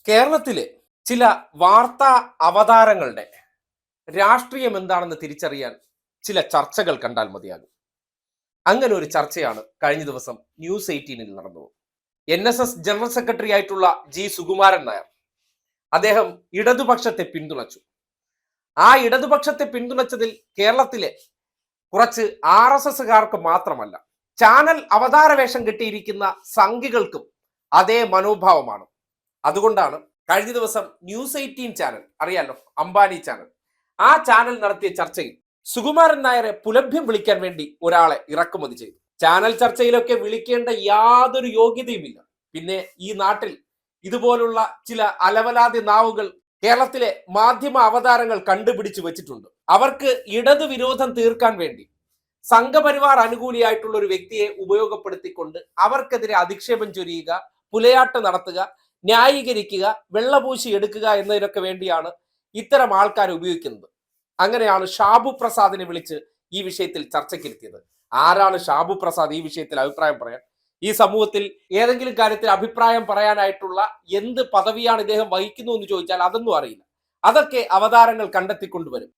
കേരളത്തിലെ ചില വാർത്താ അവതാരങ്ങളുടെ രാഷ്ട്രീയം എന്താണെന്ന് തിരിച്ചറിയാൻ ചില ചർച്ചകൾ കണ്ടാൽ മതിയാകും. അങ്ങനെ ഒരു ചർച്ചയാണ് കഴിഞ്ഞ ദിവസം ന്യൂസ് 18 നടന്നത്. NSS ജനറൽ സെക്രട്ടറി ആയിട്ടുള്ള സുകുമാരൻ നായർ അദ്ദേഹം ഇടതുപക്ഷത്തെ പിന്തുണച്ചു. ആ ഇടതുപക്ഷത്തെ പിന്തുണച്ചതിൽ കേരളത്തിലെ കുറച്ച് RSSകാർക്ക് മാത്രമല്ല, ചാനൽ അവതാര വേഷം കെട്ടിയിരിക്കുന്ന സംഘികൾക്കും അതേ മനോഭാവമാണ്. അതുകൊണ്ടാണ് കഴിഞ്ഞ ദിവസം ന്യൂസ് 18 ചാനൽ, അറിയാലോ, അംബാനി ചാനൽ, ആ ചാനൽ നടത്തിയ ചർച്ചയിൽ സുകുമാരൻ നായരെ പുലഭ്യം വിളിക്കാൻ വേണ്ടി ഒരാളെ ഇറക്കുമതി ചെയ്തു. ചാനൽ ചർച്ചയിലൊക്കെ വിളിക്കേണ്ട യാതൊരു യോഗ്യതയുമില്ല. പിന്നെ ഈ നാട്ടിൽ ഇതുപോലുള്ള ചില അലവലാതി നാവുകൾ കേരളത്തിലെ മാധ്യമ അവതാരങ്ങൾ കണ്ടുപിടിച്ചു വെച്ചിട്ടുണ്ട്. അവർക്ക് ഇടതു വിരോധം തീർക്കാൻ വേണ്ടി സംഘപരിവാർ അനുകൂലിയായിട്ടുള്ള ഒരു വ്യക്തിയെ ഉപയോഗപ്പെടുത്തിക്കൊണ്ട് അവർക്കെതിരെ അധിക്ഷേപം ചൊരിയുക, പുലയാട്ട് നടത്തുക, ന്യായീകരിക്കുക, വെള്ളപൂശി എടുക്കുക എന്നതിനൊക്കെ വേണ്ടിയാണ് ഇത്തരം ആൾക്കാർ ഉപയോഗിക്കുന്നത്. അങ്ങനെയാണ് ഷാബു പ്രസാദിനെ വിളിച്ച് ഈ വിഷയത്തിൽ ചർച്ചയ്ക്കിരുത്തിയത്. ആരാണ് ഷാബു പ്രസാദ് ഈ വിഷയത്തിൽ അഭിപ്രായം പറയാൻ? ഈ സമൂഹത്തിൽ ഏതെങ്കിലും കാര്യത്തിൽ അഭിപ്രായം പറയാനായിട്ടുള്ള എന്ത് പദവിയാണ് ഇദ്ദേഹം വഹിക്കുന്നു എന്ന് ചോദിച്ചാൽ അതൊന്നും അറിയില്ല. അതൊക്കെ അവതാരങ്ങൾ കണ്ടെത്തിക്കൊണ്ടുവരും.